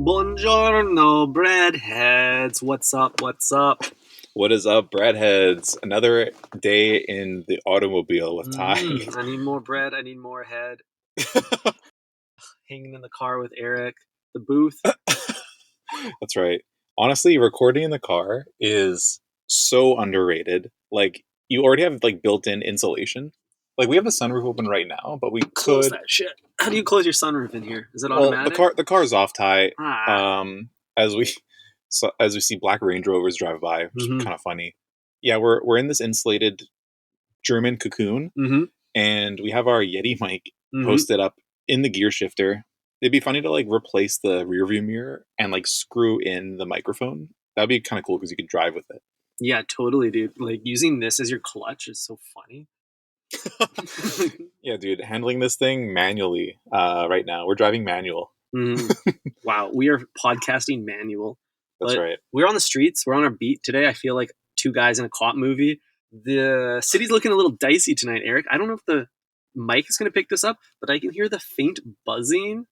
Buongiorno, breadheads. What's up? What's up? What is up, breadheads? Another day in the automobile with Ty. I need more bread. I need more head. Hanging in the car with Eric. The booth. That's right. Honestly, recording in the car is so underrated. Like, you already have like built-in insulation. Like, we have the sunroof open right now, but we Close could. that shit. How do you close your sunroof in here? Is it Well, automatic? the car's off, Ty. Ah. As we as we see black Range Rovers drive by, which is Mhm. kind of funny. Yeah, we're in this insulated German cocoon, Mhm. and we have our Yeti mic Mhm. posted up in the gear shifter. It'd be funny to like replace the rear view mirror and like screw in the microphone. That'd be kind of cool because you could drive with it. Yeah, totally, dude. Like using this as your clutch is so funny. Yeah, dude, handling this thing manually right now. We're driving manual. Wow, we are podcasting manual. That's But right. we're on the streets. We're on our beat today. I feel like two guys in a cop movie. The city's looking a little dicey tonight, Eric. I don't know if the mic is going to pick this up, but I can hear the faint buzzing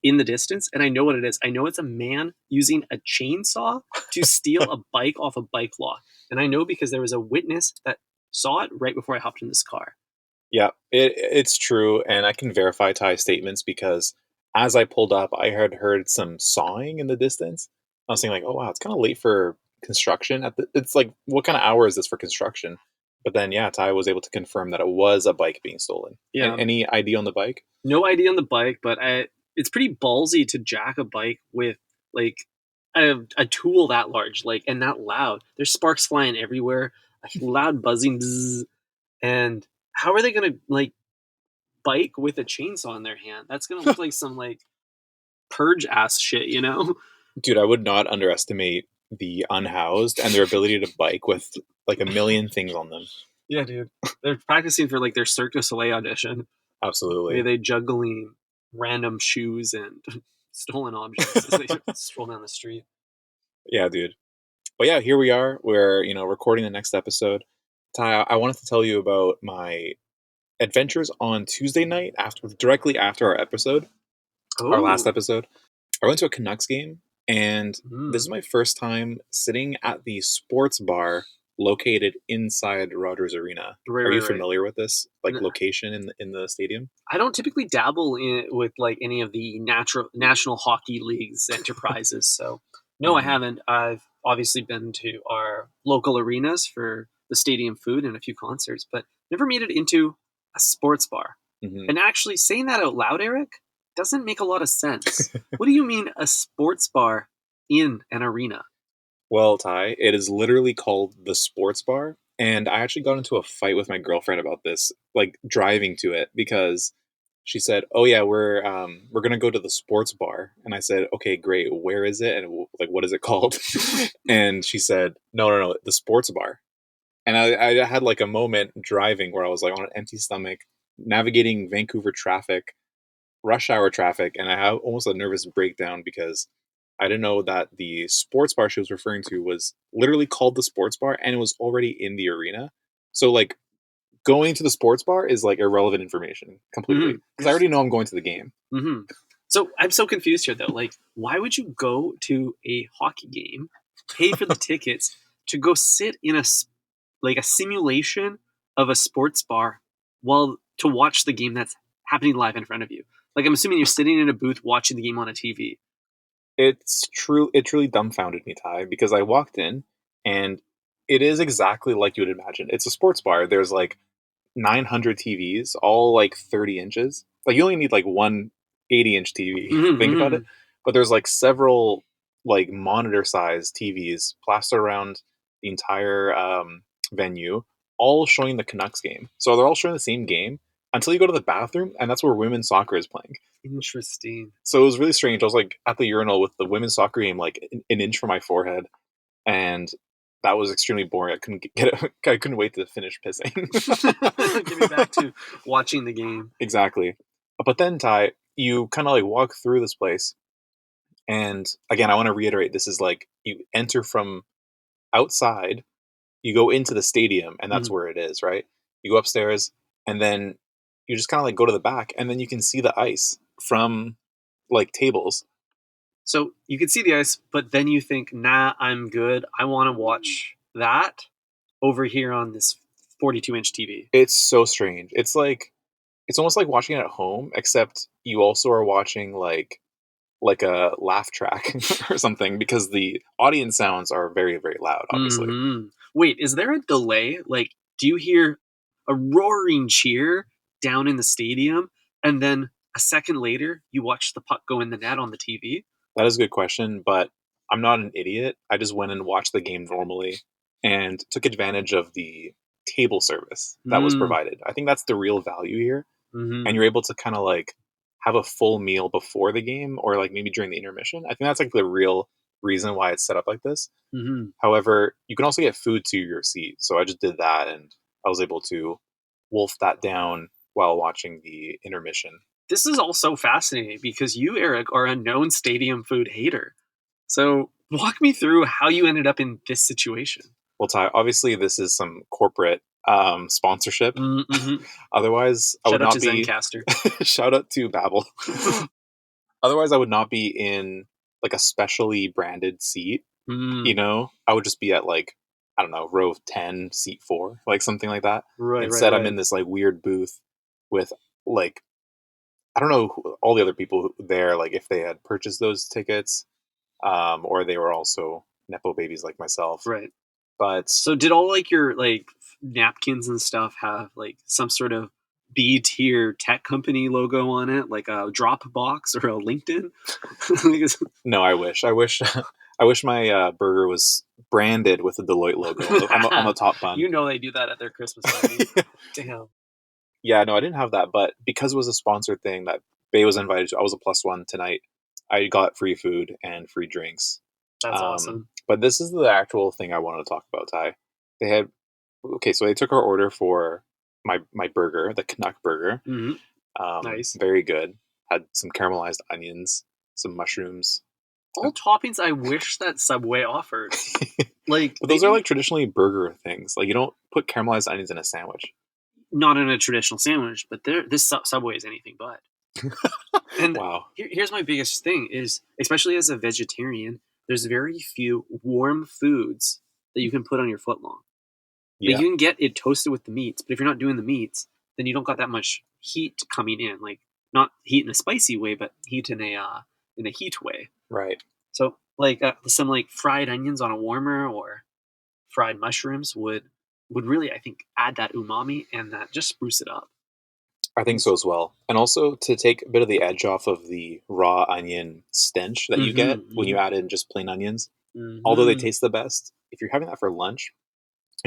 in the distance, and I know what it is. I know it's a man using a chainsaw to steal a bike off a bike lot. And I know because there was a witness that saw it right before I hopped in this car. Yeah, it's true, and I can verify Ty's statements because as I pulled up, I had heard some sawing in the distance. I was thinking like, oh wow, it's kind of late for construction. It's like, what kind of hour is this for construction? But then, yeah, Ty was able to confirm that it was a bike being stolen. Yeah. Any ID on the bike? No ID on the bike, but it's pretty ballsy to jack a bike with like a tool that large, like, and that loud. There's sparks flying everywhere, a loud buzzing, bzzz, and how are they gonna like bike with a chainsaw in their hand? That's gonna look like some like purge ass shit, you know? Dude, I would not underestimate the unhoused and their ability to bike with like a million things on them. Yeah, dude. They're practicing for like their Cirque du Soleil audition. Absolutely. Maybe they juggling random shoes and stolen objects as they stroll down the street. Yeah, dude. But yeah, here we are. We're, recording the next episode. Ty, I wanted to tell you about my adventures on Tuesday night directly after our last episode. I went to a Canucks game, and this is my first time sitting at the sports bar located inside Rogers Arena. Are you familiar with this location in the stadium? I don't typically dabble with like any of the national hockey leagues enterprises, so no, I haven't. I've obviously been to our local arenas for the stadium food and a few concerts, but never made it into a sports bar. And actually, saying that out loud, Eric, doesn't make a lot of sense. What do you mean a sports bar in an arena? Well, Ty, it is literally called the sports bar. And I actually got into a fight with my girlfriend about this, like driving to it, because she said, "Oh yeah, we're gonna go to the sports bar," and I said, "Okay, great. Where is it? And like, what is it called?" And she said, "No, the sports bar." And I had like a moment driving where I was like on an empty stomach, navigating Vancouver traffic, rush hour traffic, and I had almost a nervous breakdown because I didn't know that the sports bar she was referring to was literally called the sports bar and it was already in the arena. So like going to the sports bar is like irrelevant information completely because I already know I'm going to the game. So I'm so confused here though. Like, why would you go to a hockey game, pay for the tickets to go sit in a simulation of a sports bar while to watch the game that's happening live in front of you? Like, I'm assuming you're sitting in a booth watching the game on a TV. It's true. It truly dumbfounded me, Ty, because I walked in and it is exactly like you would imagine. It's a sports bar. There's like 900 TVs, all like 30 inches. Like you only need like one 80-inch TV. Think about it. But there's like several like monitor-sized TVs plastered around the entire venue, all showing the Canucks game. So they're all showing the same game until you go to the bathroom, and that's where women's soccer is playing. Interesting. So it was really strange. I was like at the urinal with the women's soccer game like an inch from my forehead, and that was extremely boring. I couldn't wait to finish pissing. Getting back to watching the game. Exactly. But then, Ty, you kind of like walk through this place, and again, I want to reiterate: this is like you enter from outside, you go into the stadium, and that's where it is, right? You go upstairs, and then you just kind of like go to the back, and then you can see the ice from like tables. So you can see the ice, but then you think, nah, I'm good. I want to watch that over here on this 42-inch TV. It's so strange. It's almost like watching it at home, except you also are watching like a laugh track or something because the audience sounds are very, very loud, obviously. Wait, is there a delay? Like, do you hear a roaring cheer down in the stadium, and then a second later you watch the puck go in the net on the TV? That is a good question, but I'm not an idiot. I just went and watched the game normally and took advantage of the table service that was Mm, provided. I think that's the real value here. And hmm you're able to kind of like have a full meal before the game or like maybe during the intermission. I think that's like the real reason why it's set up like this. hmm However, you can also get food to your seat. So I just did that and I was able to wolf that down while watching the intermission. This is all so fascinating because you, Eric, are a known stadium food hater. So walk me through how you ended up in this situation. Well, Ty, obviously this is some corporate sponsorship. Mm-hmm. Otherwise, I would Shout out to not be. Zencaster. Shout out to Babbel. Otherwise, I would not be in like a specially branded seat. Mm, I would just be at like, I don't know, row 10, seat 4, like something like that. right, right, Instead, I'm right. in this like weird booth with like, I don't know all the other people there, like if they had purchased those tickets, or they were also Nepo babies like myself. Right. But So did all like your like napkins and stuff have like some sort of B tier tech company logo on it, like a Dropbox or a LinkedIn? no, I wish. I wish. I wish my burger was branded with the Deloitte logo on the top bun. You know they do that at their Christmas parties. Damn. Yeah, no, I didn't have that, but because it was a sponsored thing that Bay was invited to, I was a plus one tonight. I got free food and free drinks. That's awesome. But this is the actual thing I wanted to talk about, Ty. They had okay, so they took our order for my burger, the Canuck burger. Hmm. Nice. Very good. Had some caramelized onions, some mushrooms. All toppings I wish that Subway offered. Like But they those are do like traditionally burger things. Like you don't put caramelized onions in a sandwich. not in a traditional sandwich, but this Subway is anything but. And Wow. here's my biggest thing is, especially as a vegetarian, there's very few warm foods that you can put on your footlong. Like Yeah. you can get it toasted with the meats, but if you're not doing the meats, then you don't got that much heat coming in. Like not heat in a spicy way, but heat in a heat way. Right. So like some like fried onions on a warmer or fried mushrooms would really I think add that umami and that just spruce it up. I think so as well. And also to take a bit of the edge off of the raw onion stench that you get when you Mm-hmm, add in just plain onions. Although they mm-hmm, taste the best, if you're having that for lunch,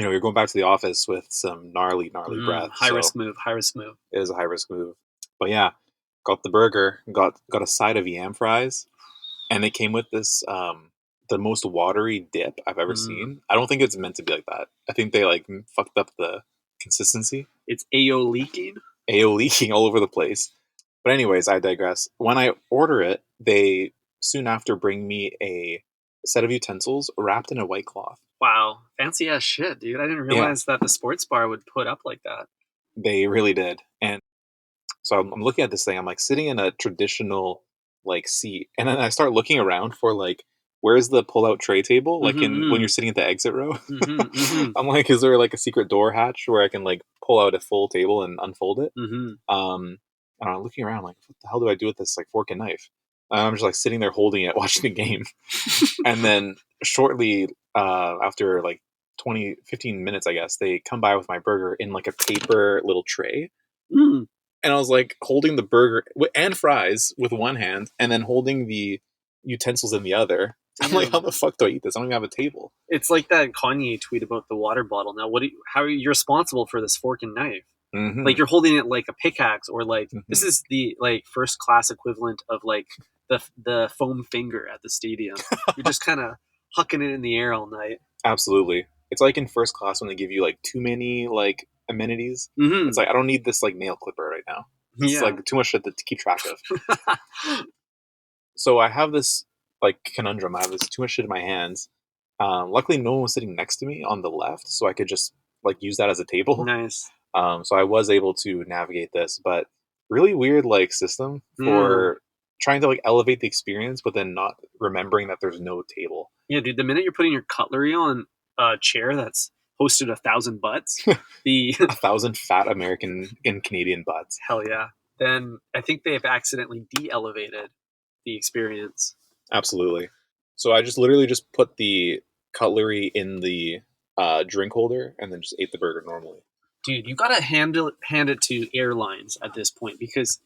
you're going back to the office with some gnarly, gnarly breath. high So risk move, high risk move. it is a high risk move. But yeah, got the burger, got a side of yam fries, and it came with this the most watery dip I've ever Mm. seen. I don't think it's meant to be like that. I think they like fucked up the consistency. It's AO leaking. AO leaking all over the place. But anyways, I digress. When I order it, they soon after bring me a set of utensils wrapped in a white cloth. Wow, fancy ass shit, dude. I didn't Yeah, realize that the sports bar would put up like that. they really did. And so I'm looking at this thing. I'm like sitting in a traditional like seat, and then I start looking around for like where's the pull-out tray table? Like in when Mm-hmm, you're sitting at the exit row. mm-hmm, mm-hmm, I'm like, is there like a secret door hatch where I can like pull out a full table and unfold it? mm-hmm. And I'm looking around like, what the hell do I do with this like fork and knife? And I'm just like sitting there holding it, watching the game. And then shortly after like 20, 15 minutes, I guess, they come by with my burger in like a paper little tray. Mm, And I was like holding the burger and fries with one hand and then holding the utensils in the other. I'm like, how damn. the fuck do I eat this? I don't even have a table. It's like that Kanye tweet about the water bottle. Now, how are you responsible for this fork and knife? Like Hmm. you're holding it like a pickaxe, or like this Hmm. is the like first class equivalent of like the foam finger at the stadium. You're just kind of hucking it in the air all night. Absolutely. It's like in first class when they give you like too many like amenities. It's Mm-hmm. like I don't need this like nail clipper right now. It's Yeah. like too much shit to keep track of. So I have this like conundrum. I have this too much shit in my hands. Luckily, no one was sitting next to me on the left, so I could just like use that as a table. Nice. So I was able to navigate this, but really weird like system Mm. for trying to like elevate the experience, but then not remembering that there's no table. Yeah, dude. The minute you're putting your cutlery on a chair that's hosted 1,000 butts, the 1,000 fat American and Canadian butts. hell yeah, then I think they have accidentally de-elevated the experience. Absolutely. So I just literally just put the cutlery in the drink holder and then just ate the burger normally. Dude, you gotta hand it to airlines at this point because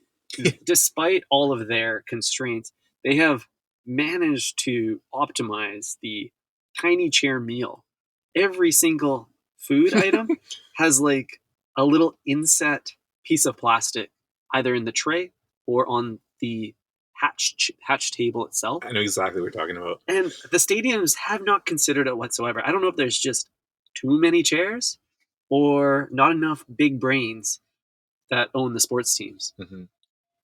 despite all of their constraints, they have managed to optimize the tiny chair meal. Every single food item has like a little inset piece of plastic, either in the tray or on the hatch table itself. I know exactly what you're talking about. And the stadiums have not considered it whatsoever. I don't know if there's just too many chairs or not enough big brains that own the sports teams. Mm-hmm.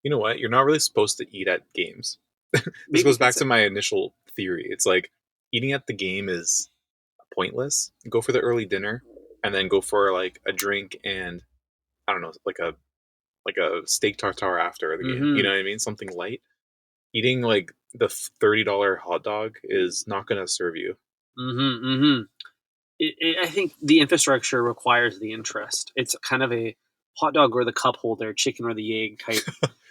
You know what? You're not really supposed to eat at games. This Maybe goes back to my initial theory. It's like eating at the game is pointless. Go for the early dinner and then go for like a drink and I don't know, like a steak tartare after the game. Mhm. You know what I mean? Something light. Eating like the $30 hot dog is not going to serve you. Mm-hmm, mm-hmm. I think the infrastructure requires the interest. It's kind of a hot dog or the cup holder, chicken or the egg type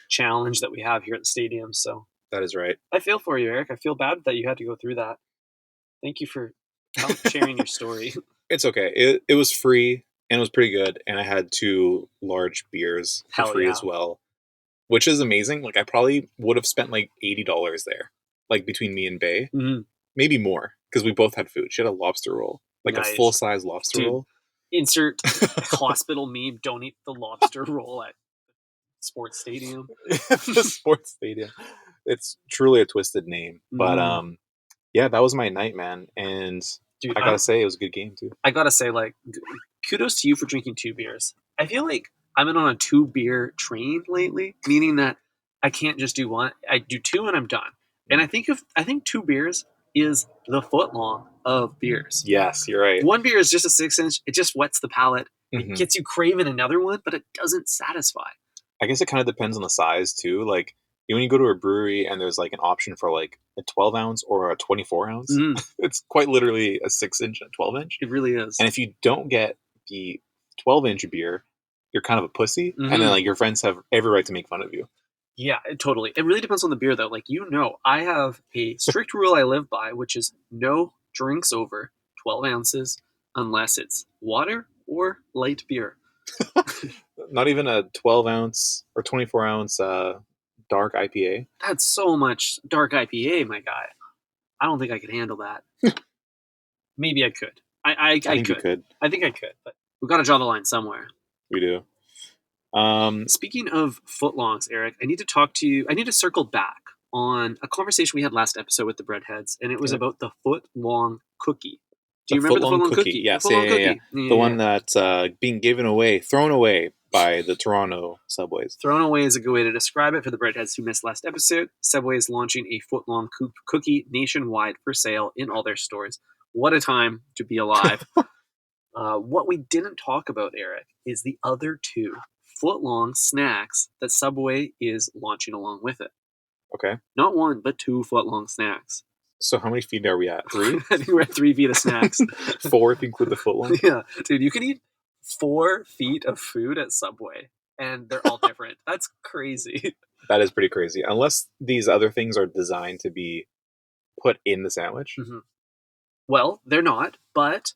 challenge that we have here at the stadium. So That is right. I feel for you, Eric. I feel bad that you had to go through that. Thank you for sharing your story. It's okay. It was free and it was pretty good. And I had 2 large beers for Hell free yeah. as well, which is amazing. Like I probably would have spent like $80 there, like between me and Bay, Mm-hmm. maybe more because we both had food. She had a lobster roll, like Nice. a full size lobster Dude. roll. Insert hospital meme. Don't eat the lobster roll at sports stadium. The sports stadium. It's truly a twisted name, but yeah, that was my night, man. And Dude, I gotta say, it was a good game too. I gotta say, like, kudos to you for drinking 2 beers. I feel like I've been on a 2 beer train lately, meaning that I can't just do one. I do 2 and I'm done. And I think 2 beers is the footlong of beers. Yes, you're right. 1 beer is just a 6-inch. It just wets the palate. It Mhm. gets you craving another one, but it doesn't satisfy. I guess it kind of depends on the size too. Like when you go to a brewery and there's like an option for like a 12 ounce or a 24 ounce, it's quite literally a 6-inch and a 12-inch. It really is. And if you don't get the 12-inch beer, you're kind of a pussy, and then like your friends have every right to make fun of you. Yeah, totally. It really depends on the beer, though. Like, I have a strict rule I live by, which is no drinks over 12 ounces unless it's water or light beer. Not even a 12 ounce or 24 ounce dark IPA. That's so much dark IPA, my guy. I don't think I could handle that. Maybe I could. I think you could. could. I think I could, but we've got to draw the line somewhere. We do. Speaking of footlongs, Eric, I need to talk to you. I need to circle back on a conversation we had last episode with the breadheads, and it was about the footlong cookie. Do you remember the footlong cookie? Yes, the footlong yeah. cookie. The one that's being thrown away by the Toronto subways. Thrown away is a good way to describe it for the breadheads who missed last episode. Subway is launching a footlong cookie nationwide for sale in all their stores. What a time to be alive. What we didn't talk about, Eric, is the other 2 footlong snacks that Subway is launching along with it. Okay. Not 1, but 2 footlong snacks. So how many feet are we at? 3? I think we're at 3 feet of snacks. 4 if you include the footlong. Yeah, dude, you can eat 4 feet of food at Subway, and they're all different. That's crazy. That is pretty crazy. Unless these other things are designed to be put in the sandwich. Mm-hmm. Well, they're not, but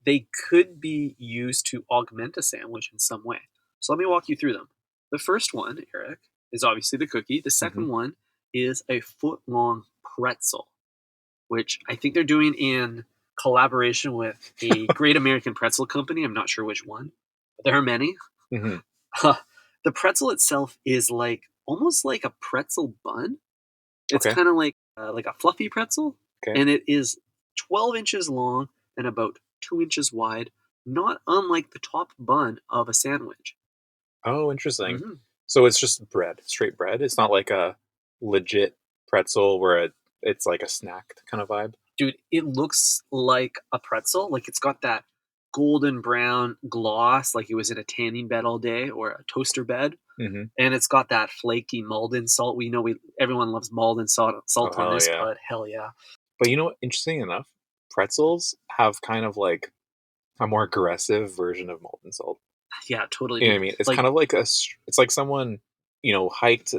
they could be used to augment a sandwich in some way. So let me walk you through them. The first one, Eric, is obviously the cookie. The second one is a footlong pretzel, which I think they're doing in collaboration with a great American pretzel company. I'm not sure which one, but there are many. The pretzel itself is almost like a pretzel bun. It's kind of like a fluffy pretzel, and it is 12 inches long and about 2 inches wide, not unlike the top bun of a sandwich. Oh, interesting. So it's just bread, straight bread. It's not like a legit pretzel where it's like a snack kind of vibe. Dude, it looks like a pretzel. Like it's got that golden brown gloss, like it was in a tanning bed all day or a toaster bed. Hmm. and it's got that flaky Malden salt. We everyone loves Malden Oh, hell saltiness, yeah. but hell yeah, But you know what? Interesting enough, pretzels have kind of like a more aggressive version of molten salt. yeah, totally, You know what dude. I mean? It's Like, kind of like it's like someone, hiked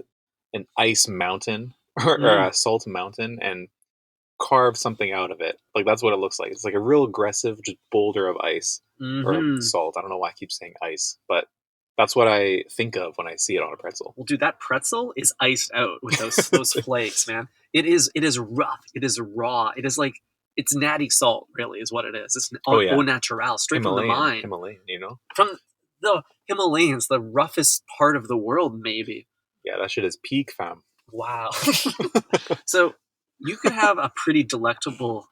an ice mountain or mm, a salt mountain and carved something out of it. Like that's what it looks like. It's like a real aggressive just boulder of ice or mm-hmm. salt. I don't know why I keep saying ice, but that's what I think of when I see it on a pretzel. Well, dude, that pretzel is iced out with those flakes, man. It is rough. It is raw. It is like it's natty salt, really, is what it is. It's Oh au yeah, natural, straight from the Himalayan, mine, Himalayan. from the Himalayas, the roughest part of the world, maybe. Yeah, that shit is peak, fam. Wow. So you could have a pretty delectable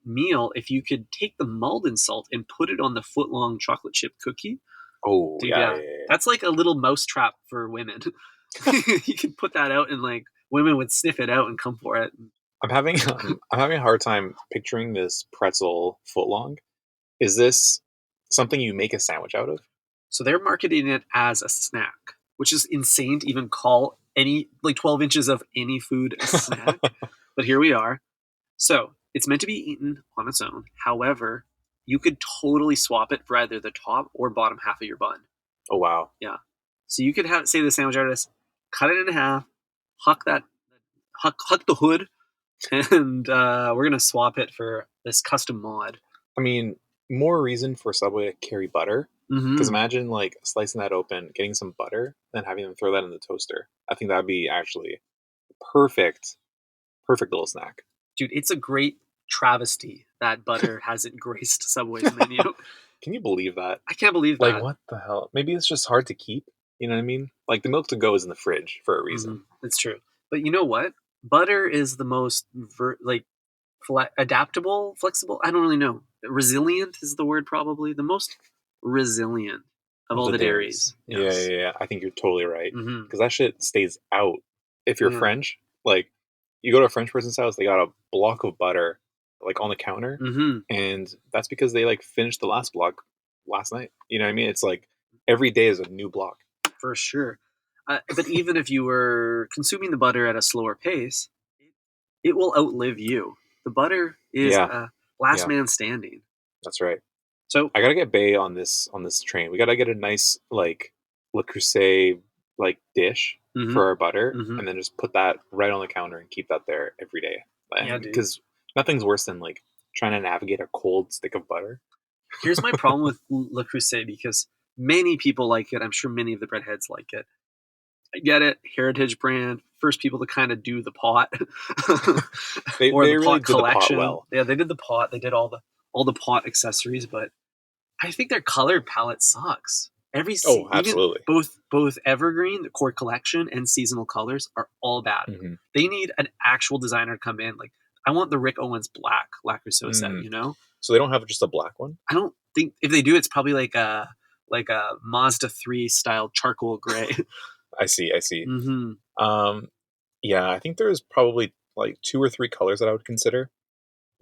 meal if you could take the Malden salt and put it on the footlong chocolate chip cookie. Oh Dude, yeah, yeah. yeah, yeah. That's like a little mousetrap for women. You could put that out and like women would sniff it out and come for it. I'm having a hard time picturing this pretzel footlong. Is this something you make a sandwich out of? So they're marketing it as a snack, which is insane to even call any like 12 inches of any food a snack. But here we are. So it's meant to be eaten on its own. However, you could totally swap it for either the top or bottom half of your bun. Oh wow. Yeah. So you could have say the sandwich artist, cut it in half, huck that huck the hood, and we're gonna swap it for this custom mod. I mean, more reason for Subway to carry butter. Because Mm-hmm. imagine like slicing that open, getting some butter, then having them throw that in the toaster. I think that'd be actually perfect, perfect little snack. Dude, it's a great travesty that butter hasn't graced Subway's menu. Can you believe that? I can't believe Like, that. what the hell? Maybe it's just hard to keep. You know what I mean? Like the milk to go is in the fridge for a Mm-hmm. reason. It's true. But you know what? Butter is the most adaptable, flexible. I don't really know. Resilient is the word, probably the most resilient of Of all the the dairies. dairies. Yeah, Yes. yeah, yeah. I think you're totally right. Mm-hmm. Because that shit stays out. If you're Yeah. French, like you go to a French person's house, they got a block of butter like on the counter, Mm-hmm. and that's because they like finished the last block last night. You know what I mean? It's like every day is a new block. For sure. But even if you were consuming the butter at a slower pace, it will outlive you. The butter is Yeah, last yeah, man standing. that's right. So I gotta get Bay on this train. We gotta get a nice like Le Creuset like dish hmm for our butter, hmm and then just put that right on the counter and keep that there every day. yeah, And dude. because nothing's worse than like trying to navigate a cold stick of butter. Here's my problem with Le Creuset because many people like it. I'm sure many of the breadheads like it. I get it, heritage brand, first people to kind of do the pot They or the they really pot did the pot collection. well. Yeah, they did the pot. They did all the pot accessories, but I think their color palette sucks. Oh, Even absolutely. both evergreen, the core collection, and seasonal colors are all bad. Hmm. They need an actual designer to come in. Like I want the Rick Owens black lacquer set. Mm. So they don't have just a black one. I don't think if they do, it's probably like a Mazda 3 style charcoal gray. I see. I see. hmm Um, yeah, I think there's probably like two or three colors that I would consider.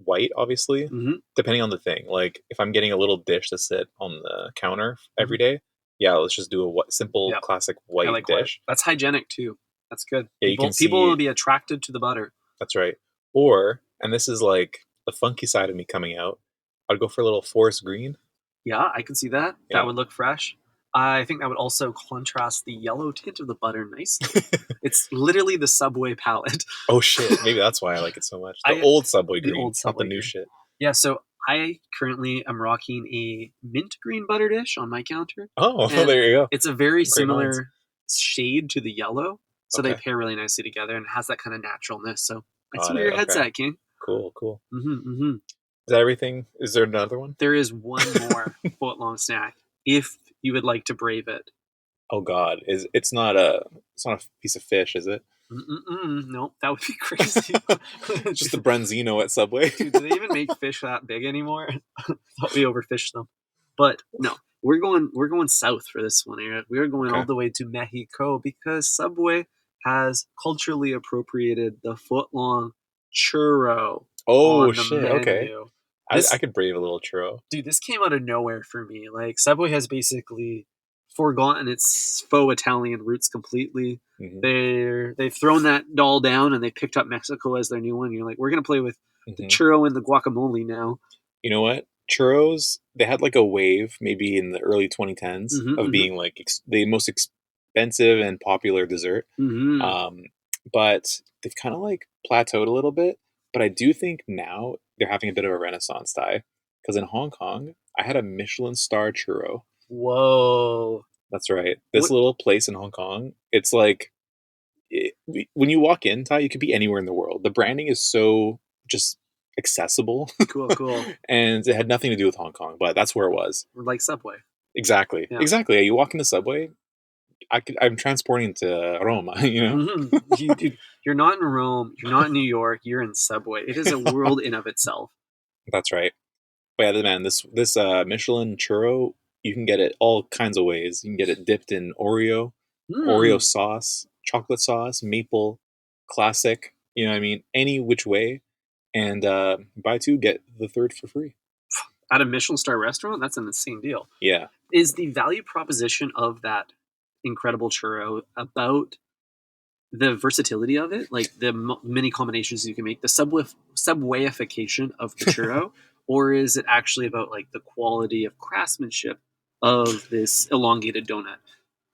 White, obviously, hmm depending on the thing. Like if I'm getting a little dish to sit on the counter every hmm day, yeah, let's just do a simple Yep, classic I white like white. dish. That's hygienic too. That's good. Yeah, you can People will see be attracted to the butter. that's right. Or, and this is like the funky side of me coming out, I'd go for a little forest green. Yeah, I can see that. That Yeah. would look fresh. I think that would also contrast the yellow tint of the butter nicely. It's literally the Subway palette. Oh shit, maybe that's why I like it so much. The I old Subway The green, old not the Subway new green. shit. Yeah, so I currently am rocking a mint green butter dish on my counter, Oh, and there you go. it's a very Great minds. similar shade to the yellow, so they Okay. pair really nicely together and it has that kind of naturalness. So I see Got where it. your head's Okay. at, King. Cool, cool. Hmm Is that everything? Is there another one? There is one more foot long snack if you would like to brave it. Oh God, is it's not a piece of fish, is it? Mm-mm-mm. Nope, that would be crazy. Just the branzino at Subway. Dude, do they even make fish that big anymore? Thought we overfished them. But no, we're going south for this one, Eric. We are going all Okay. the way to Mexico because Subway has culturally appropriated the foot long churro Oh on the shit. Okay. menu. I This could brave a little churro. Dude, this came out of nowhere for me. Like Subway has basically forgotten its faux Italian roots completely. Hmm. They've thrown that doll down and they picked up Mexico as their new one. You're like, we're gonna play with the Hmm. churro and the guacamole now. You know what? Churros, they had like a wave maybe in the early 2010s Mm-hmm, of mm-hmm, being like the most expensive and popular dessert. mm-hmm. Um, but they've kind of like plateaued a little bit. But I do think now they're having a bit of a renaissance, Ty. Because in Hong Kong, I had a Michelin star churro. Whoa! That's right. This What? little place in Hong Kong, it's like when you walk in, Ty, you could be anywhere in the world. The branding is so just accessible, Cool, cool. and it had nothing to do with Hong Kong, but that's where it was. Like Subway. Exactly, Yeah. exactly. You walk in the subway, I'm transporting to Roma. You know, Mm-hmm. Dude, you're not in Rome. You're not in New York. You're in Subway. It is a world in of itself. that's right. But yeah, man, this Michelin churro, you can get it all kinds of ways. You can get it dipped in Oreo Hmm. sauce, chocolate sauce, maple, classic. You know what I mean? Any which way, and buy two get the third for free. At a Michelin star restaurant, that's an insane deal. Yeah. Is the value proposition of that incredible churro about the versatility of it, like the many combinations you can make, the subwayification of the churro, or is it actually about like the quality of craftsmanship of this elongated donut?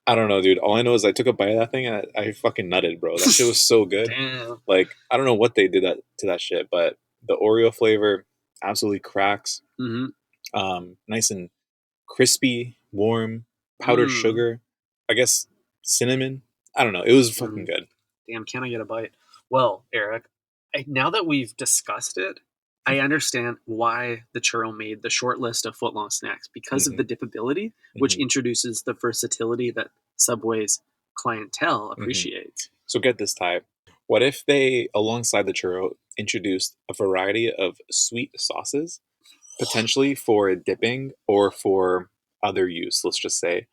I don't know, dude. All I know is I took a bite of that thing and I fucking nutted, bro. That shit was so good. Damn. Like I don't know what they did that shit, but the Oreo flavor absolutely cracks. Mm-hmm. Nice and crispy, warm, powdered Mm. sugar. I guess cinnamon. I don't know. It was fucking Mm. good. Damn, can I get a bite? Well, Eric, now that we've discussed it, I understand why the churro made the short list of footlong snacks because of Hmm. the dippability, which Hmm. introduces the versatility that Subway's clientele Hmm. appreciates. So get this, type. What if they, alongside the churro, introduced a variety of sweet sauces, potentially for dipping or for other use? Let's just say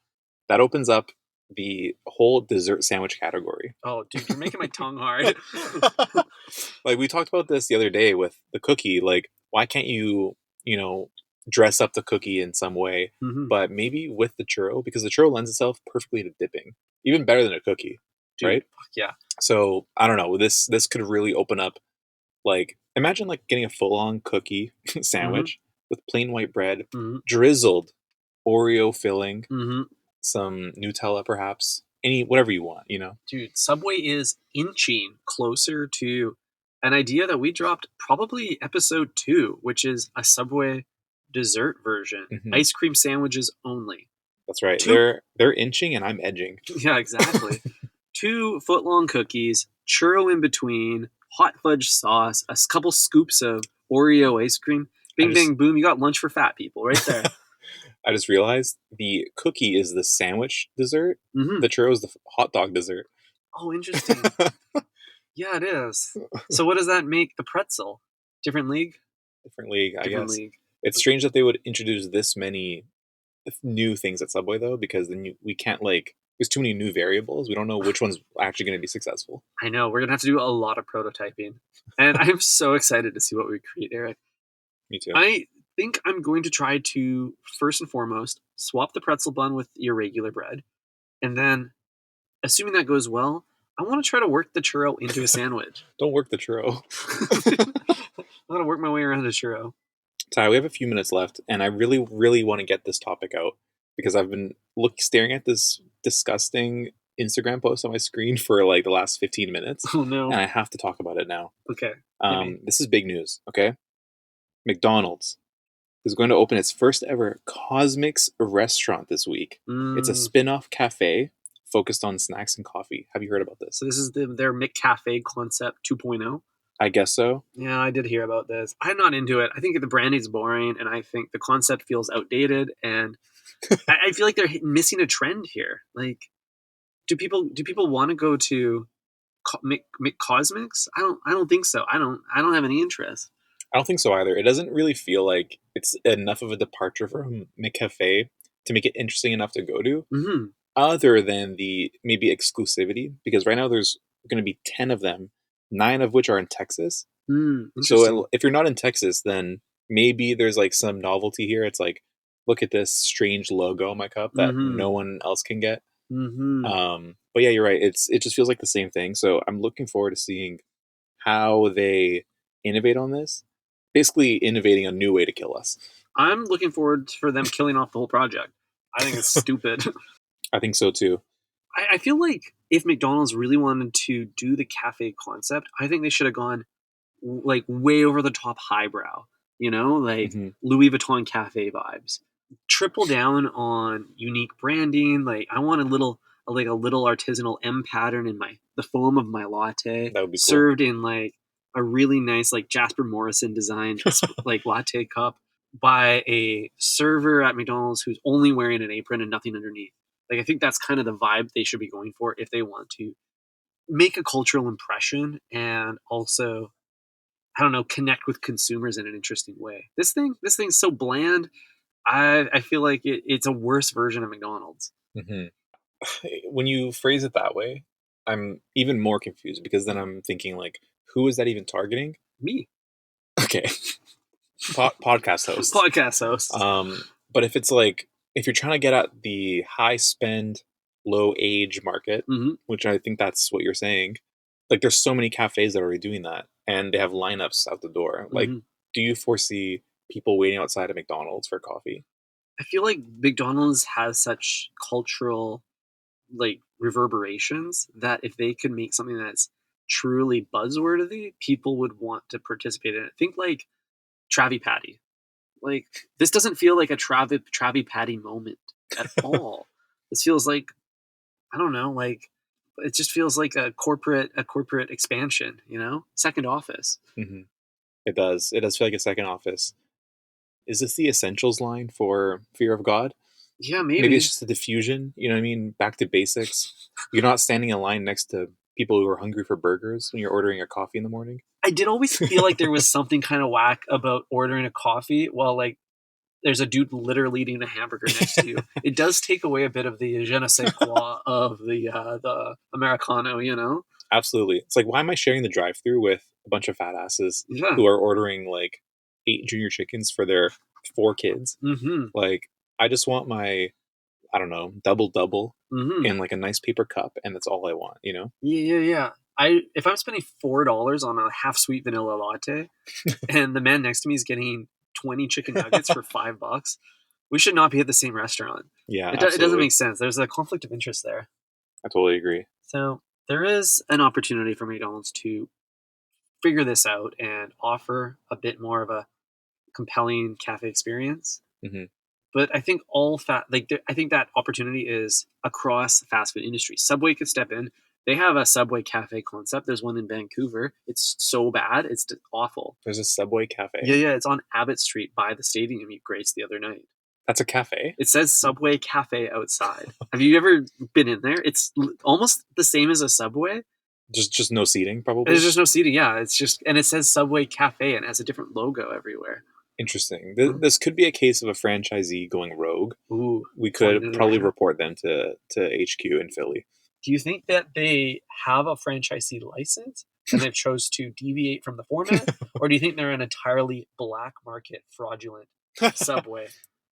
that opens up the whole dessert sandwich category. Oh, dude, you're making my tongue hard. Like we talked about this the other day with the cookie. Like, why can't you know, dress up the cookie in some way? Hmm. But maybe with the churro, because the churro lends itself perfectly to dipping, even better than a cookie, Dude, right? fuck yeah. So I don't know. This could really open up. Like, imagine like getting a full on cookie Hmm. sandwich with plain white bread, Hmm. drizzled Oreo filling, Hmm. some Nutella, perhaps any whatever you want. You know. Dude, Subway is inching closer to an idea that we dropped probably episode 2, which is a Subway dessert version, Hmm. ice cream sandwiches only. That's right. Two, They're inching and I'm edging. yeah, exactly. 2 foot long cookies, churro in between, hot fudge sauce, a couple scoops of Oreo ice cream. I Bing, just bang, boom. You got lunch for fat people right there. I just realized the cookie is the sandwich dessert. Hmm. The churro is the hot dog dessert. Oh, interesting. Yeah, it is. So, what does that make the pretzel? Different league? Different league, I Different guess. league. It's strange that they would introduce this many new things at Subway though, because then we can't like. There's too many new variables. We don't know which one's actually going to be successful. I know. We're going to have to do a lot of prototyping. And I'm so excited to see what we create, Eric. Me too. I think I'm going to try to, first and foremost, swap the pretzel bun with your regular bread. And then, assuming that goes well, I want to try to work the churro into a sandwich. Don't work the churro. I want to work my way around a churro. Ty, we have a few minutes left, and I really, really want to get this topic out because I've been staring at this disgusting Instagram post on my screen for like the last 15 minutes, Oh, no. and I have to talk about it now. Okay. Hit me. This is big news, okay? McDonald's is going to open its first ever CosMc's restaurant this week. It's a Mm, spin off cafe focused on snacks and coffee. Have you heard about this? so this is their McCafe concept 2.0. I guess so. Yeah, I did hear about this. I'm not into it. I think the branding's boring, and I think the concept feels outdated. And I feel like they're missing a trend here. Like, do people want to go to McCosmics? I don't think so. I don't have any interest. I don't think so either. It doesn't really feel like it's enough of a departure from McCafe to make it interesting enough to go to, Hmm. other than the maybe exclusivity, because right now there's going to be 10 of them, 9 of which are in Texas. Mm, interesting. So if you're not in Texas, then maybe there's like some novelty here. It's like look at this strange logo on my cup that Mm-hmm. no one else can get. Mm-hmm. But yeah, you're right. It just feels like the same thing. So I'm looking forward to seeing how they innovate on this. Basically, innovating a new way to kill us. I'm looking forward for them killing off the whole project. I think it's stupid. I think so too. I feel like if McDonald's really wanted to do the cafe concept, I think they should have gone like way over the top highbrow, like Hmm. Louis Vuitton cafe vibes. Triple down on unique branding. Like I want a little artisanal M pattern in the foam of my latte, That would be cool. served in like a really nice like Jasper Morrison designed like latte cup by a server at McDonald's who's only wearing an apron and nothing underneath. Like I think that's kind of the vibe they should be going for if they want to make a cultural impression and also I don't know, connect with consumers in an interesting way. This thing's so bland. I feel like it's a worse version of McDonald's. Hmm. When you phrase it that way, I'm even more confused because then I'm thinking like, who is that even targeting? Me, Okay, podcast hosts. podcast hosts. But if it's like if you're trying to get at the high spend, low age market, Hmm. which I think that's what you're saying, like there's so many cafes that are already doing that, and they have lineups out the door. Like, Hmm. do you foresee people waiting outside of McDonald's for coffee? I feel like McDonald's has such cultural like reverberations that if they could make something that's truly buzzworthy, people would want to participate in it. Think like Travi Patty. Like this doesn't feel like a Travi Patty moment at all. This feels like I don't know, like it just feels like a corporate expansion, second office. Hmm. It does. It does feel like a second office. Is this the essentials line for Fear of God? Yeah, Maybe it's maybe. just a diffusion. You know what I mean? Back to basics. You're not standing in line next to people who are hungry for burgers when you're ordering a coffee in the morning. I did always feel like there was something kind of whack about ordering a coffee while like there's a dude literally eating a hamburger next to you. It does take away a bit of the je ne sais quoi of the Americano. Absolutely. It's like, why am I sharing the drive through with a bunch of fat asses Yeah. who are ordering like 8 junior chickens for their 4 kids? Mm-hmm. Like, I just want my, I don't know, double double Mm-hmm. in like a nice paper cup, and that's all I want, you know? Yeah, yeah, yeah. If I'm spending $4 on a half sweet vanilla latte, and the man next to me is getting 20 chicken nuggets for $5, we should not be at the same restaurant. Yeah, It doesn't absolutely. make sense. There's a conflict of interest there. I totally agree. So there is an opportunity for McDonald's to figure this out and offer a bit more of a compelling cafe experience. Hmm. But I think I think that opportunity is across the fast food industry. Subway could step in. They have a Subway cafe concept. There's one in Vancouver. It's so bad, it's awful. There's a Subway Yeah, cafe. yeah, it's on Abbott Street by the stadium you graced the other night. That's a cafe. It says Subway Cafe outside. Have you ever been in there? It's almost the same as a Subway. Just no seating, There's probably. just no seating. Yeah, it's just and it says Subway Cafe and it has a different logo everywhere. Interesting. Huh? This could be a case of a franchisee going rogue. Ooh, We pointing could to their probably hand. report them to HQ in Philly. Do you think that they have a franchisee license and they've chose to deviate from the format, or do you think they're an entirely black market fraudulent Subway?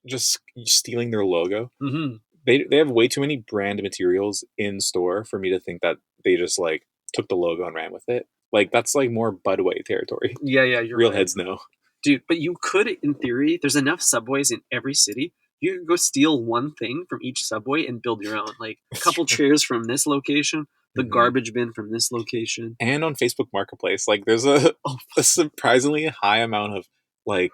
Just stealing their logo. Mm-hmm. They have way too many brand materials in store for me to think that they just like took the logo and ran with it. Like that's like more Budway territory. Yeah, yeah, you're Real right, heads know. dude. But you could, in theory, there's enough Subways in every city. You could go steal one thing from each Subway and build your own. Like a That's couple true. chairs from this location, the Hmm. garbage bin from this location. And on Facebook Marketplace, like there's a Oh, a surprisingly high amount of like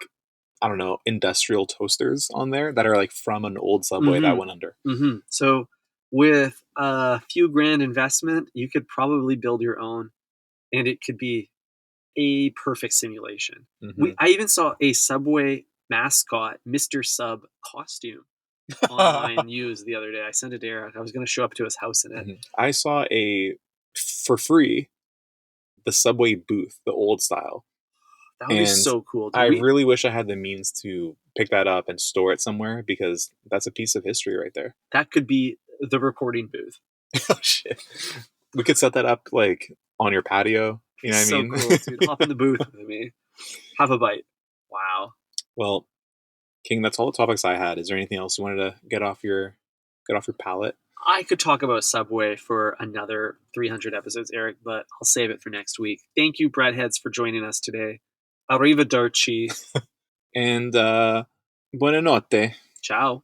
I don't know industrial toasters on there that are like from an old Subway that mm-hmm, went under. mm-hmm. So with a few grand investment, you could probably build your own, and it could be a perfect simulation. Hmm. I even saw a Subway mascot, Mr. Sub costume online used the other day. I sent it to Eric. I was going to show up to his house in it. I saw a for free the Subway booth, the old style, That would be and so cool, I dude. really wish I had the means to pick that up and store it somewhere because that's a piece of history right there. That could be the reporting booth. Oh shit, we could set that up like on your patio. You know what I So mean? cool, dude. Hop in the booth with me. Have a bite. Wow. Well, King, that's all the topics I had. Is there anything else you wanted to get off your palate? I could talk about Subway for another 300 episodes, Eric, but I'll save it for next week. Thank you, breadheads, for joining us today. Arrivederci. And buonanotte. Ciao.